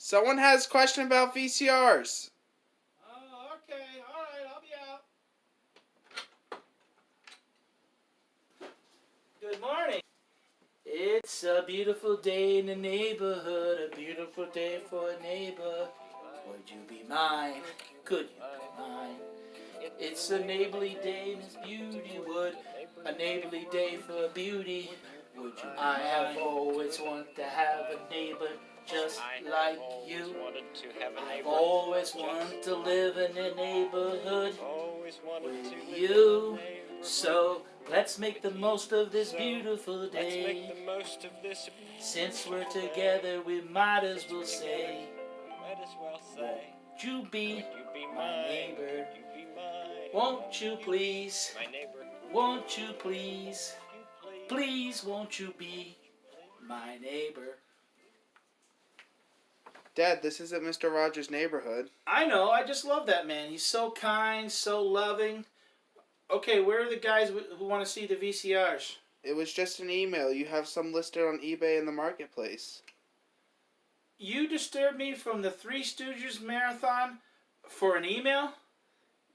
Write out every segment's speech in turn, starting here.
Someone has a question about VCRs. Oh, okay. All right, I'll be out. Good morning. It's a beautiful day in the neighborhood, a beautiful day for a neighbor. Would you be mine? Could you be mine? It's a neighborly day in its beauty wood, a neighborly day for a beauty. Would you? I have always wanted to have a neighbor just like you. I've always wanted to live in a neighborhood with you. So let's make the most of this beautiful day. Since we're together, we might as well say, won't you be my neighbor? Won't you please? Won't you please? Please, won't you be my neighbor? Dad, this isn't Mr. Rogers' neighborhood. I know, I just love that man. He's so kind, so loving. Okay, where are the guys who want to see the VCRs? It was just an email. You have some listed on eBay in the marketplace. You disturbed me from the Three Stooges marathon for an email?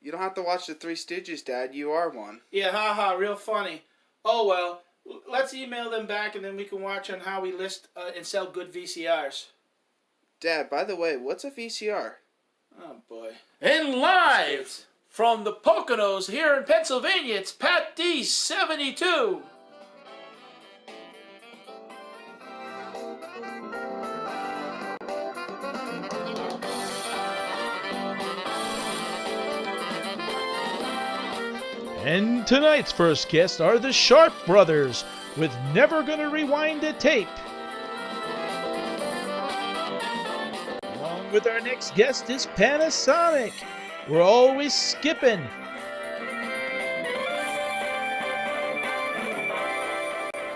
You don't have to watch the Three Stooges, Dad. You are one. Yeah, haha, real funny. Oh well, let's email them back and then we can watch on how we list and sell good VCRs. Dad, by the way, what's a VCR? Oh boy. And live from the Poconos here in Pennsylvania, it's Patdees 72. And tonight's first guests are the Sharp Brothers with Never Gonna Rewind a Tape. Along with our next guest is Panasonic. We're always skipping.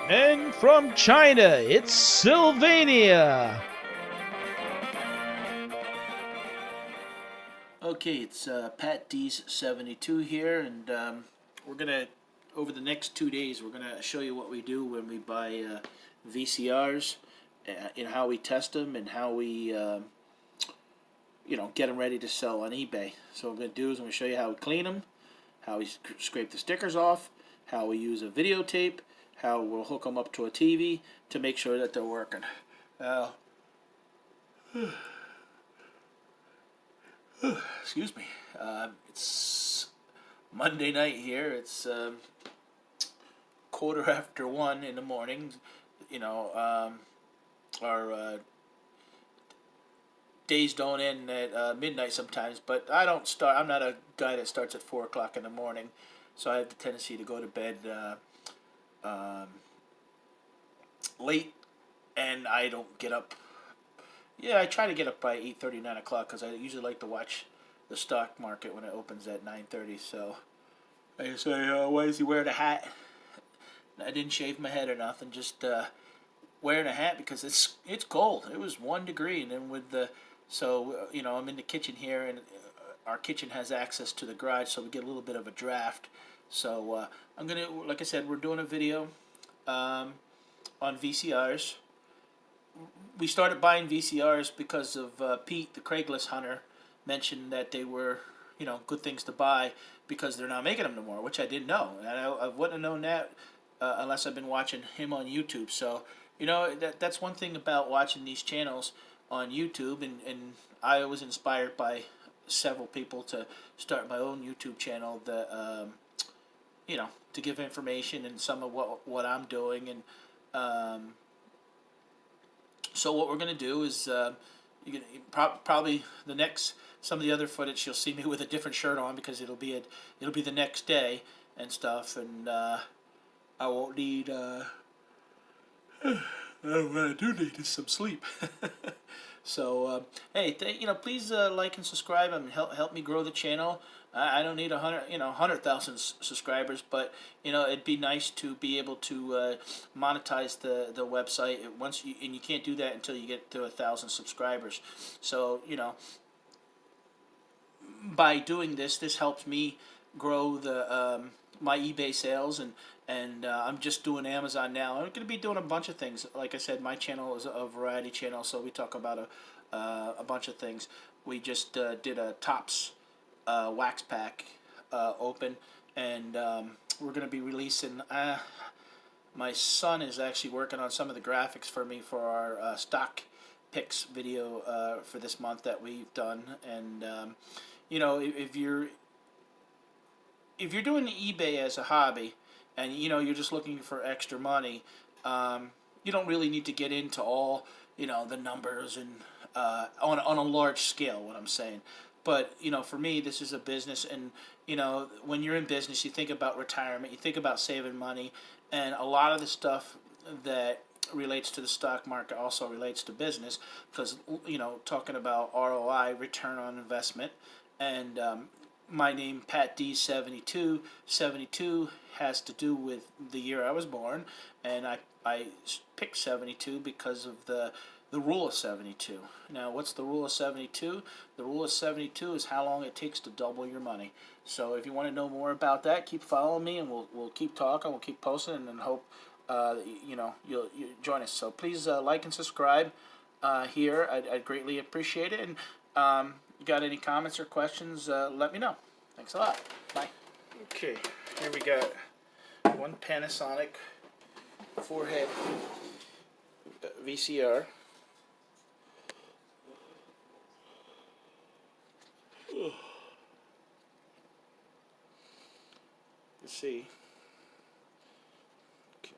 And from China, it's Sylvania. Okay, it's Patdees 72 here, and we're gonna, over the next 2 days, we're gonna show you what we do when we buy VCRs, and how we test them, and how we, get them ready to sell on eBay. So what I'm gonna do is I'm gonna show you how we clean them, how we scrape the stickers off, how we use a videotape, how we'll hook them up to a TV to make sure that they're working. Excuse me. It's Monday night here. It's 1:15 in the morning. Our days don't end at midnight sometimes, but I don't start. I'm not a guy that starts at 4 o'clock in the morning, so I have the tendency to go to bed late, and I don't get up. Yeah, I try to get up by 8:30, 9 o'clock, because I usually like to watch the stock market when it opens at 9:30. So I say, why is he wearing a hat? I didn't shave my head or nothing, just wearing a hat because it's cold. It was 1 degree, and then with the I'm in the kitchen here, and our kitchen has access to the garage, so we get a little bit of a draft. So I'm gonna, like I said, we're doing a video on VCRs. We started buying VCRs because of Pete, the Craigslist hunter, mentioned that they were, good things to buy because they're not making them no more, which I didn't know. And I wouldn't have known that unless I've been watching him on YouTube. So, that's one thing about watching these channels on YouTube, and I was inspired by several people to start my own YouTube channel that, to give information and some of what I'm doing. And so what we're going to do is probably some of the other footage you'll see me with a different shirt on because it'll be the next day and stuff, and I won't need what I do need is some sleep. So hey, please like and subscribe and help me grow the channel. I don't need 100,000 subscribers, but it'd be nice to be able to monetize the website and you can't do that until you get to 1,000 subscribers. So by doing this helps me grow the my eBay sales, and I'm just doing Amazon now. I'm going to be doing a bunch of things. Like I said, my channel is a variety channel, so we talk about a bunch of things. We just did a Topps wax pack open, and we're going to be releasing. My son is actually working on some of the graphics for me for our stock picks video for this month that we've done, and you know, if you're doing eBay as a hobby, and you know you're just looking for extra money, you don't really need to get into all, you know, the numbers and on a large scale. What I'm saying, but you know, for me, this is a business, and you know, when you're in business, you think about retirement, you think about saving money, and a lot of the stuff that relates to the stock market also relates to business, because you know, talking about ROI, return on investment, and my name, Patdees 72. 72 has to do with the year I was born, and I picked 72 because of the rule of 72. Now, what's the rule of 72? The rule of 72 is how long it takes to double your money. So if you want to know more about that, keep following me, and we'll keep talking, we'll keep posting, and then hope you know, you'll join us. So please like and subscribe here. I'd greatly appreciate it. And you got any comments or questions, let me know. Thanks a lot. Bye. Okay, here we got one Panasonic forehead VCR. Let's see. Okay.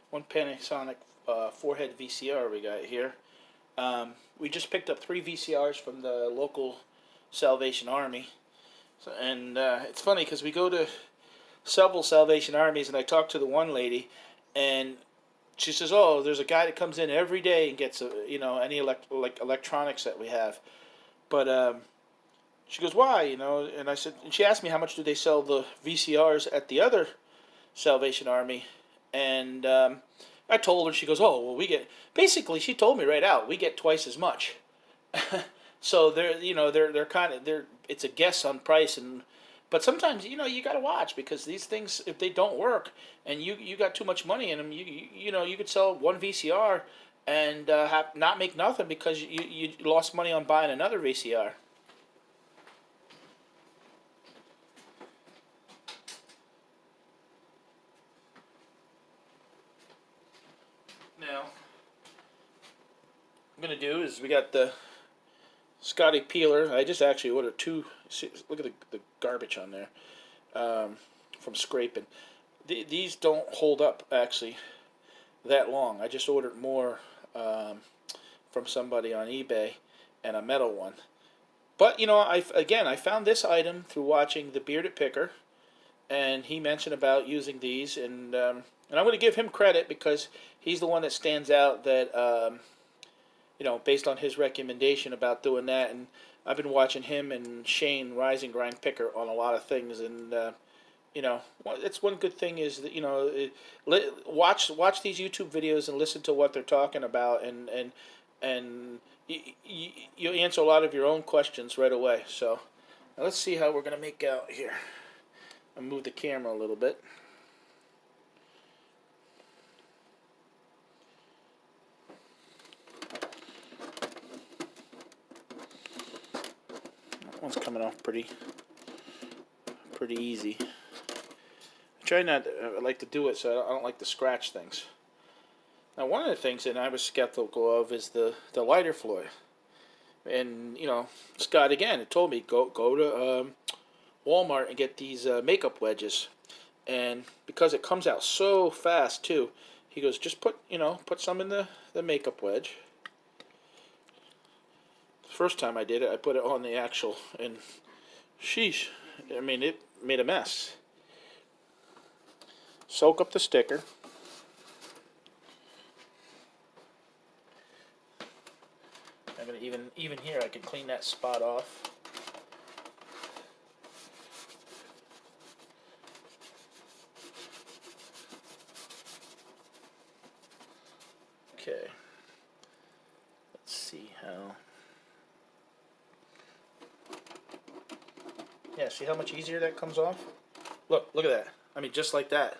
One Panasonic forehead VCR we got here. We just picked up 3 VCRs from the local Salvation Army. So, and it's funny because we go to several Salvation Armies, and I talked to the one lady, and she says, "Oh, there's a guy that comes in every day and gets you know, any electronics that we have." But she goes, "Why?" You know, and I said, and she asked me how much do they sell the VCRs at the other Salvation Army, and I told her. She goes, "Oh, well, we get." Basically, she told me right out, we get twice as much. So they're, you know, they're kind of, it's a guess on price, and but sometimes, you know, you got to watch, because these things, if they don't work and you got too much money in them, you know, you could sell one VCR and not make nothing because you lost money on buying another VCR. Now, I'm gonna do is, we got the Scotty peeler. I just actually ordered 2. See, look at the garbage on there from scraping. These don't hold up actually that long. I just ordered more from somebody on eBay, and a metal one. But you know, I found this item through watching the Bearded Picker, and he mentioned about using these, and I'm going to give him credit because he's the one that stands out, that you know, based on his recommendation about doing that. And I've been watching him and Shane Rising Grind Picker on a lot of things, and you know, it's one good thing is that, you know, watch these YouTube videos and listen to what they're talking about, and you answer a lot of your own questions right away. So now let's see how we're gonna make out here. I'll move the camera a little bit. That one's coming off pretty easy. I like to do it so I don't like to scratch things. Now, one of the things that I was skeptical of is the lighter fluid. And, you know, Scott again told me, go to Walmart and get these makeup wedges. And because it comes out so fast too, he goes, just put some in the makeup wedge. The first time I did it, I put it on the actual, and sheesh, I mean, it made a mess. Soak up the sticker. I'm gonna even here, I can clean that spot off. Okay. Let's see how. Yeah, see how much easier that comes off? Look at that. I mean, just like that.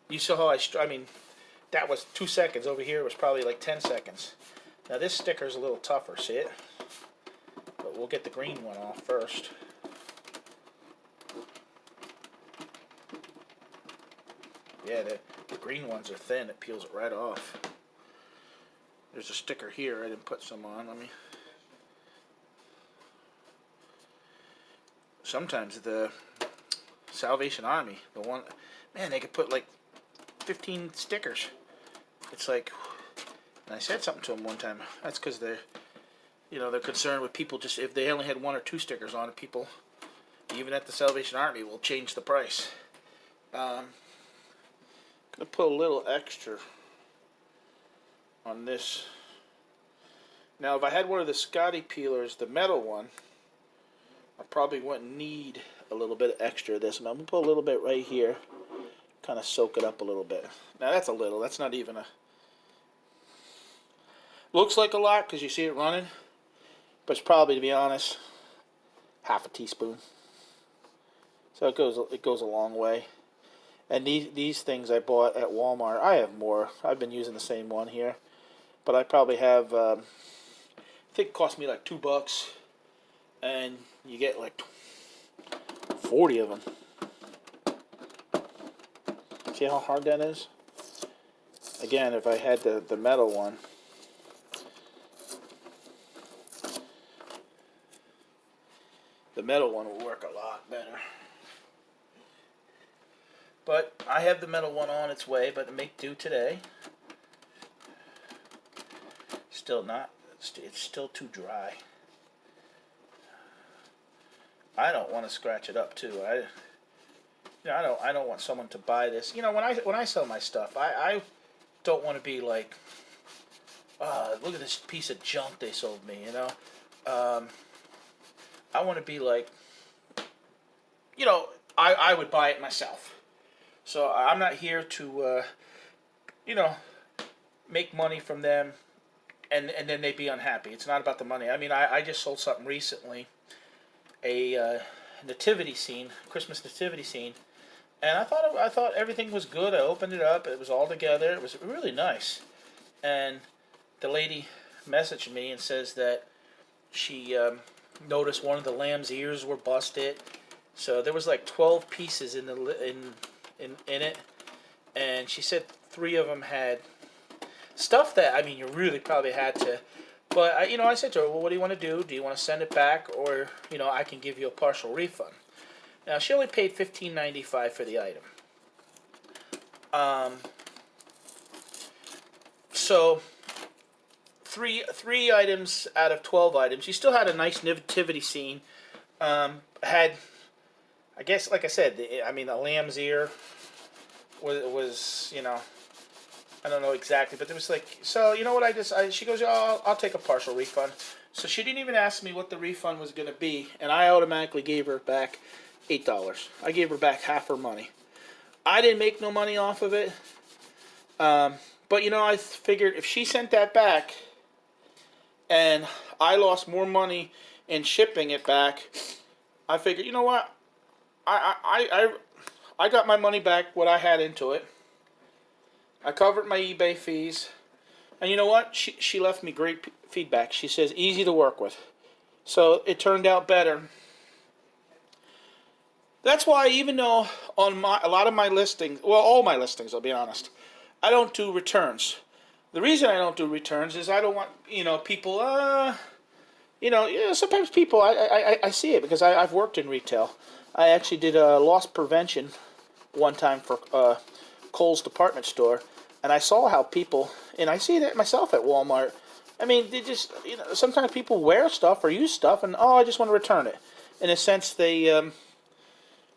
You saw how I mean, that was 2 seconds. Over here it was probably like 10 seconds. Now this sticker's a little tougher, see it? But we'll get the green one off first. Yeah, the green ones are thin. It peels it right off. There's a sticker here. I didn't put some on. Let me... Sometimes the Salvation Army, the one... Man, they could put like 15 stickers. It's like... And I said something to them one time. That's because they're... You know, they're concerned with people just... If they only had 1 or 2 stickers on it, people, even at the Salvation Army, will change the price. Gonna put a little extra on this. Now, if I had one of the Scotty peelers, the metal one, I probably wouldn't need a little bit extra of this. I'm gonna put a little bit right here, kind of soak it up a little bit. Now that's a little. That's not even a. Looks like a lot because you see it running, but it's probably, to be honest, half a teaspoon. So it goes a long way. And these things I bought at Walmart. I have more. I've been using the same one here, but I probably have. I think it cost me like $2, and you get like 40 of them. See how hard that is? Again, if I had the metal one, the metal one will work a lot better. But I have the metal one on its way, but to make do today. Still not. It's still too dry. I don't want to scratch it up too. I don't want someone to buy this. You know, when I sell my stuff, I don't want to be like, look at this piece of junk they sold me. You know, I want to be like, you know, I would buy it myself. So I'm not here to, you know, make money from them, and then they'd be unhappy. It's not about the money. I mean, I just sold something recently, a nativity scene, Christmas nativity scene, and I thought everything was good. I opened it up. It was all together. It was really nice. And the lady messaged me and says that she noticed one of the lamb's ears were busted. So there was like 12 pieces in it, and she said 3 of them had stuff that, I mean, you really probably had to, but I said to her, well, what do you want to do? Do you want to send it back, or I can give you a partial refund? Now she only paid $15.95 for the item. So three items out of 12 items. She still had a nice nativity scene. Had, I guess, like I said, the lamb's ear was I don't know exactly, but there was like, so you know what, she goes, oh, I'll take a partial refund. So she didn't even ask me what the refund was going to be, and I automatically gave her back $8. I gave her back half her money. I didn't make no money off of it, but I figured if she sent that back, and I lost more money in shipping it back, I figured, you know what, I got my money back, what I had into it. I covered my eBay fees. And you know what? She left me great feedback. She says, easy to work with. So it turned out better. That's why, even though on a lot of my listings, well, all my listings, I'll be honest, I don't do returns. The reason I don't do returns is I don't want, people, sometimes people, I see it because I've worked in retail. I actually did loss prevention one time for Kohl's department store, and I saw how people, and I see that myself at Walmart. I mean, they just, sometimes people wear stuff or use stuff, and I just want to return it. In a sense, they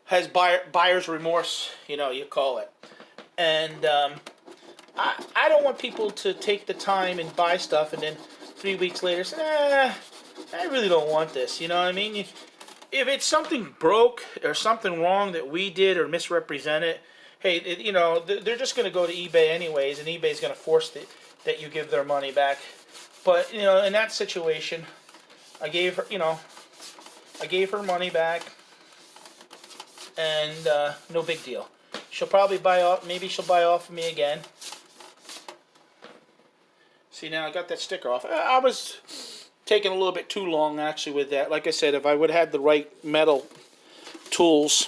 has buyer's remorse, you call it. And I don't want people to take the time and buy stuff, and then 3 weeks later say, I really don't want this. You know what I mean? If it's something broke or something wrong that we did or misrepresented, hey, they're just going to go to eBay anyways, and eBay's going to force that you give their money back. But in that situation, I gave her money back. and no big deal. She'll probably buy off. Maybe she'll buy off of me again. See, now I got that sticker off. I was taking a little bit too long actually with that. Like I said, if I would have had the right metal tools.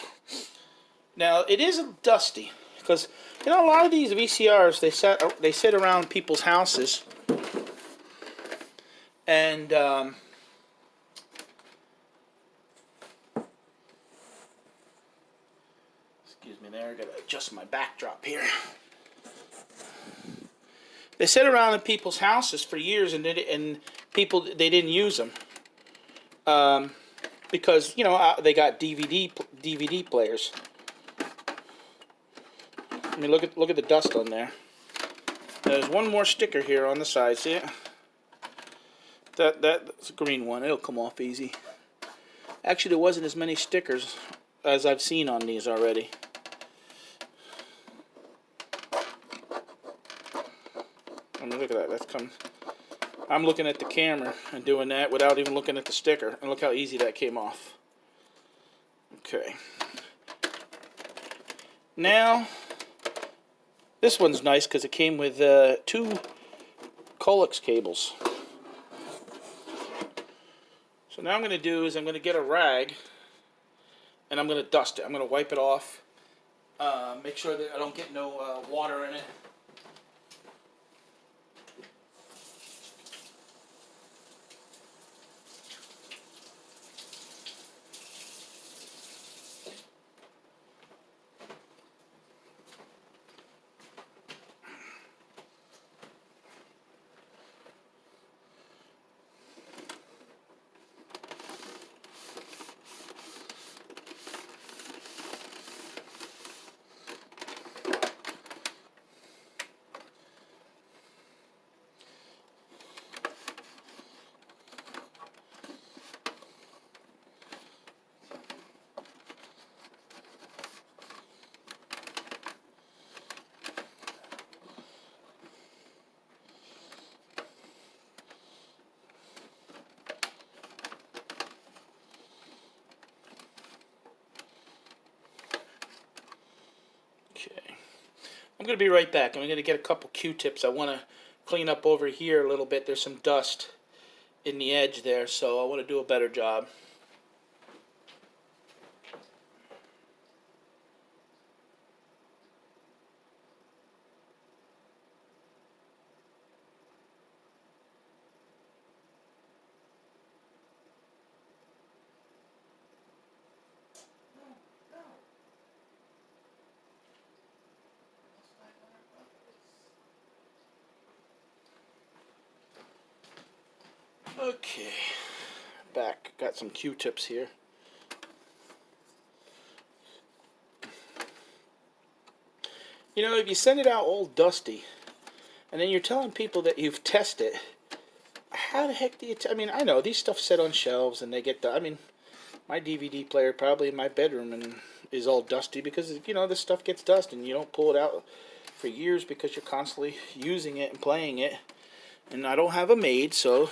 Now it isn't dusty because a lot of these VCRs they sit around people's houses, and excuse me, there I gotta adjust my backdrop here. They sit around in people's houses for years, and people they didn't use them because they got DVD players. I mean, look at the dust on there. There's one more sticker here on the side. See it? That's a green one. It'll come off easy. Actually, there wasn't as many stickers as I've seen on these already. I mean, look at that. That's come. I'm looking at the camera and doing that without even looking at the sticker, and look how easy that came off. Okay. Now. This one's nice because it came with 2 coax cables. So now I'm going to do is I'm going to get a rag and I'm going to dust it. I'm going to wipe it off. Make sure that I don't get no water in it. I'm going to be right back. I'm going to get a couple Q-tips. I want to clean up over here a little bit. There's some dust in the edge there, so I want to do a better job. Okay, back. Got some Q-tips here. If you send it out all dusty, and then you're telling people that you've tested, how the heck do you... I mean, I know these stuff sit on shelves, and they get... I mean, my DVD player probably in my bedroom and is all dusty because, this stuff gets dust, and you don't pull it out for years because you're constantly using it and playing it. And I don't have a maid, so...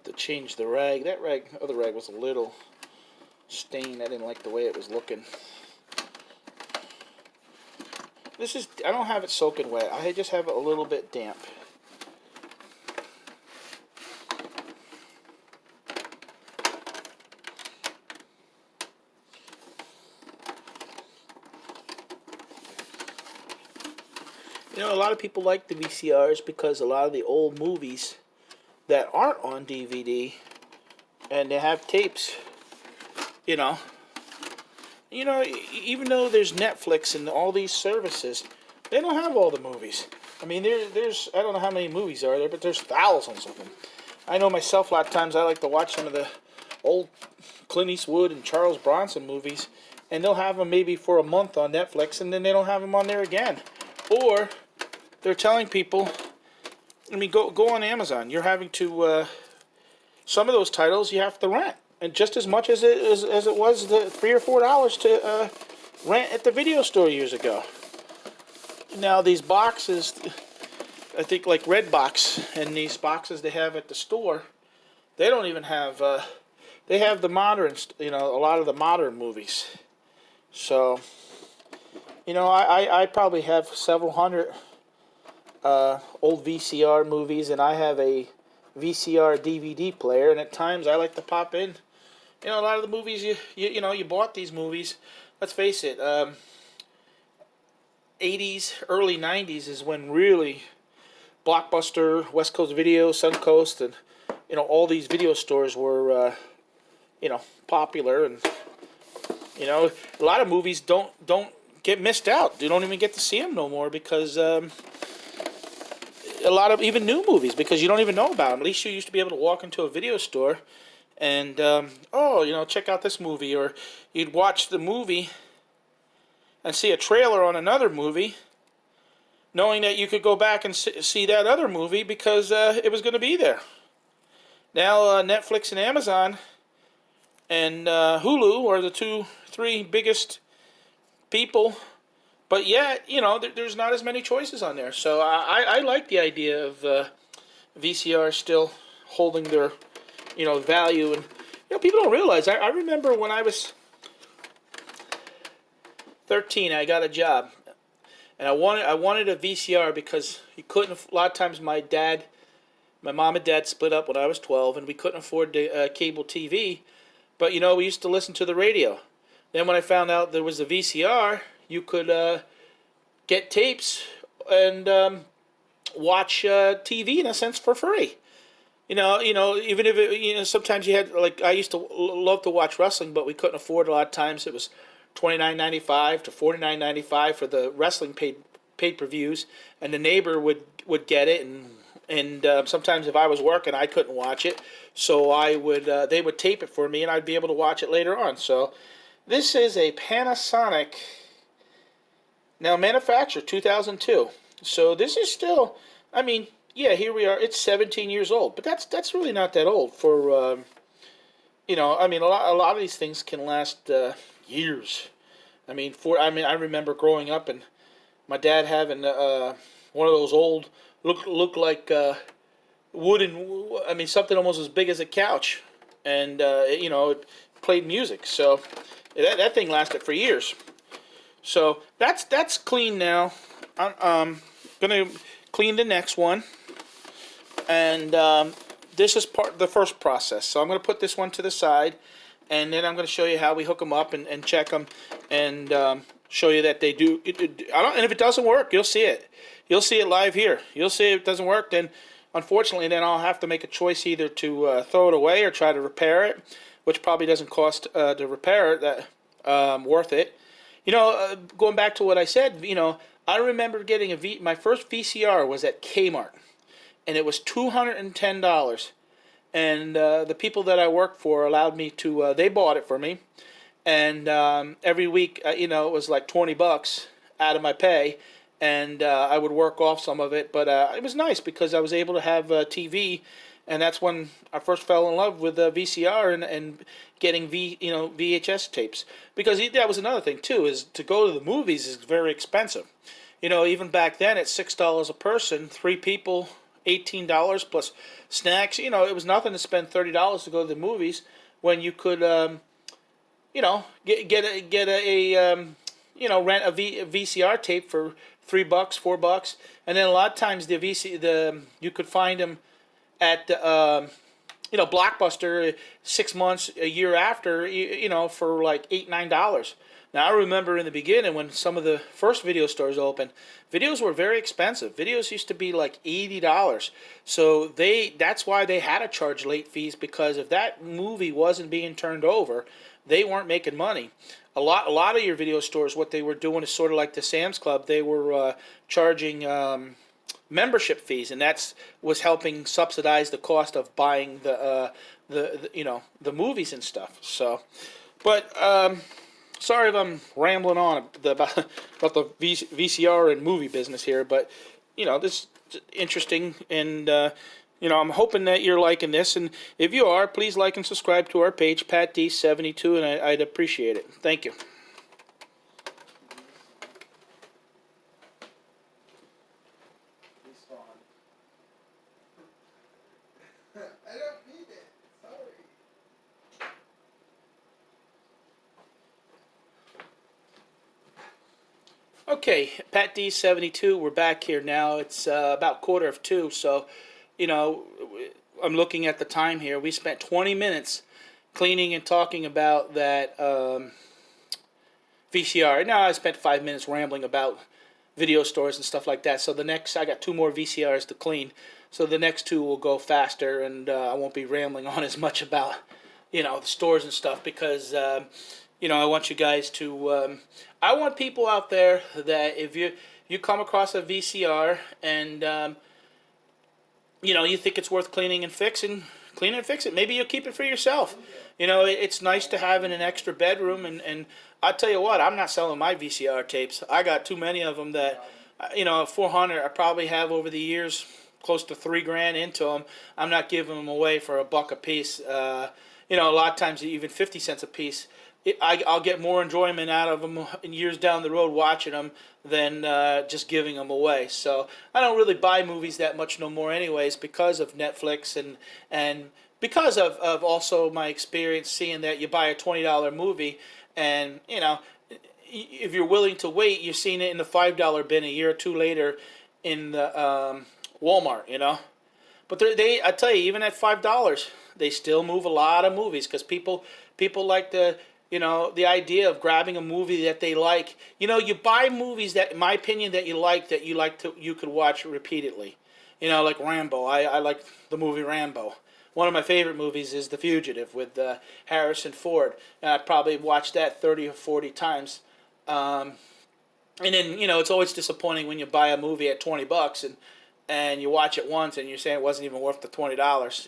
to change the rag. That other rag was a little stained. I didn't like the way it was looking. I don't have it soaking wet. I just have it a little bit damp. A lot of people like the VCRs because a lot of the old movies that aren't on DVD and they have tapes, even though there's Netflix and all these services, they don't have all the movies. I mean, there's I don't know how many movies are there, but there's thousands of them. I know myself, a lot of times I like to watch some of the old Clint Eastwood and Charles Bronson movies, and they'll have them maybe for a month on Netflix, and then they don't have them on there again. Or they're telling people, I mean, go on Amazon. You're having to, some of those titles you have to rent. And just as much as it was the $3 or $4 to rent at the video store years ago. Now these boxes, I think like Redbox and these boxes they have at the store, they don't even have, they have the modern, a lot of the modern movies. So, I probably have several hundred old VCR movies, and I have a VCR DVD player, and at times I like to pop in. A lot of the movies you bought these movies. Let's face it, 80s, early 90s is when really Blockbuster, West Coast Video, Suncoast, and all these video stores were popular, and a lot of movies don't get missed out. You don't even get to see them no more because a lot of even new movies because you don't even know about them. At least you used to be able to walk into a video store and check out this movie, or you'd watch the movie and see a trailer on another movie, knowing that you could go back and see that other movie because it was going to be there. Now Netflix and Amazon and Hulu are the 2-3 biggest people, but yet there's not as many choices on there. So I like the idea of VCR still holding their value, and people don't realize. I remember when I was 13, I got a job, and I wanted a VCR because you couldn't. A lot of times, my mom and dad split up when I was 12, and we couldn't afford the cable TV. But we used to listen to the radio. Then when I found out there was a VCR, you could get tapes and watch TV in a sense for free. Even if it, sometimes you had, like, I used to love to watch wrestling, but we couldn't afford a lot of times. It was $29.95 to $49.95 for the wrestling pay-per-views, and the neighbor would get it, and sometimes if I was working, I couldn't watch it, so they would tape it for me, and I'd be able to watch it later on. So this is a Panasonic, now manufactured 2002. So this is still, yeah, here we are. It's 17 years old, but that's really not that old for, a lot of these things can last years. I remember growing up and my dad having one of those old, look like wooden, something almost as big as a couch, and it played music. So that thing lasted for years. So that's clean now. I'm gonna clean the next one, and this is the first process. So I'm gonna put this one to the side, and then I'm gonna show you how we hook them up and check them, and show you that they do. And if it doesn't work, you'll see it. You'll see it live here. You'll see it doesn't work. Then, unfortunately, I'll have to make a choice either to throw it away or try to repair it, which probably doesn't cost to repair it worth it. Going back to what I said, I remember getting my first VCR was at Kmart, and it was $210. And the people that I worked for allowed me to, they bought it for me. And every week, it was like $20 out of my pay. And I would work off some of it. But it was nice because I was able to have TV. And that's when I first fell in love with VCR and getting VHS tapes. Because that was another thing, too, is to go to the movies is very expensive. Even back then, at $6 a person, 3 people, $18 plus snacks. It was nothing to spend $30 to go to the movies when you could, rent a VCR tape for $3, $4, and then a lot of times you could find them at Blockbuster 6 months, a year after, for like $8, $9. Now, I remember in the beginning when some of the first video stores opened, videos were very expensive. Videos used to be like $80. So that's why they had to charge late fees, because if that movie wasn't being turned over, they weren't making money. A lot of your video stores, what they were doing is sort of like the Sam's Club. They were charging membership fees, and that's was helping subsidize the cost of buying the movies and stuff. So, but sorry if I'm rambling on about the VCR and movie business here, but this is interesting, and I'm hoping that you're liking this, and if you are, please like and subscribe to our page, Patdees72, and I'd appreciate it. Thank you. I don't need it. Sorry. Okay, Patdees72, we're back here now. It's about 1:45, so, I'm looking at the time here. We spent 20 minutes cleaning and talking about that VCR. Now I spent 5 minutes rambling about video stores and stuff like that. So I got 2 more VCRs to clean. So the next 2 will go faster, and I won't be rambling on as much about, the stores and stuff, because, I want you guys to, I want people out there that if you come across a VCR and, you think it's worth cleaning and fixing, clean and fix it. Maybe you'll keep it for yourself. It's nice to have in an extra bedroom, and I'll tell you what, I'm not selling my VCR tapes. I got too many of them that, 400, I probably have over the years close to $3,000 into them. I'm not giving them away for $1 a piece. A lot of times even 50 cents a piece. I'll get more enjoyment out of them in years down the road watching them than just giving them away. So I don't really buy movies that much no more anyways, because of Netflix and because of also my experience seeing that you buy a $20 movie, and if you're willing to wait, you've seen it in the $5 bin a year or 2 later in the Walmart, But I tell you, even at $5, they still move a lot of movies, because people like the idea of grabbing a movie that they like. You buy movies that, in my opinion, that you could watch repeatedly. Like Rambo. I like the movie Rambo. One of my favorite movies is The Fugitive with Harrison Ford. And I probably watched that 30 or 40 times. And then, it's always disappointing when you buy a movie at $20 and you watch it once and you're saying it wasn't even worth the $20,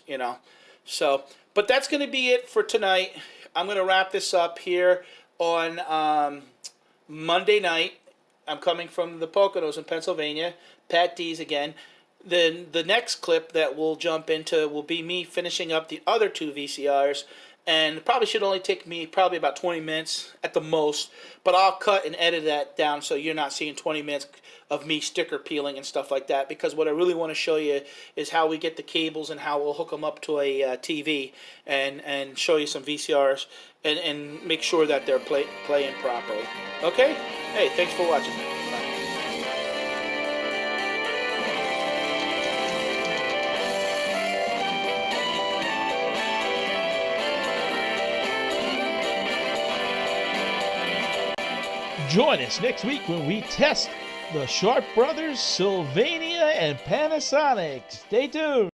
So, but that's going to be it for tonight. I'm going to wrap this up here on Monday night. I'm coming from the Poconos in Pennsylvania. Patdees again. Then the next clip that we'll jump into will be me finishing up the other 2 VCRs. And it probably should only take me probably about 20 minutes at the most. But I'll cut and edit that down so you're not seeing 20 minutes of me sticker peeling and stuff like that. Because what I really want to show you is how we get the cables and how we'll hook them up to a TV and show you some VCRs and make sure that they're playing properly. Okay? Hey, thanks for watching. Bye. Join us next week when we test the Sharp Brothers, Sylvania, and Panasonic. Stay tuned.